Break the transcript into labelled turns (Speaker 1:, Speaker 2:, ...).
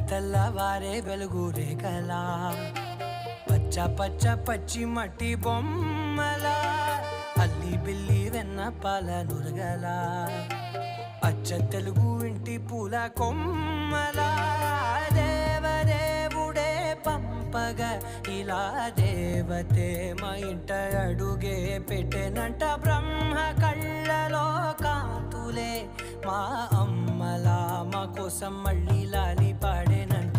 Speaker 1: తెల్లవారే వెలుగు రేఖలా పచ్చ పచ్చ పచ్చి మట్టి బొమ్మలా అల్లి బిల్లి వెన్న పాల నురగలా అచ్చ తెలుగు ఇంటి పూల కొమ్మలా దేవదేవుడే పంపగా ఇలా దేవతే మా ఇంట అడుగే పెట్టెనంట బ్రహ్మ కళ్ళలో కాంతులే మా అమ్మలా మా కోసం మళ్ళీ లాలి పాడేనంట.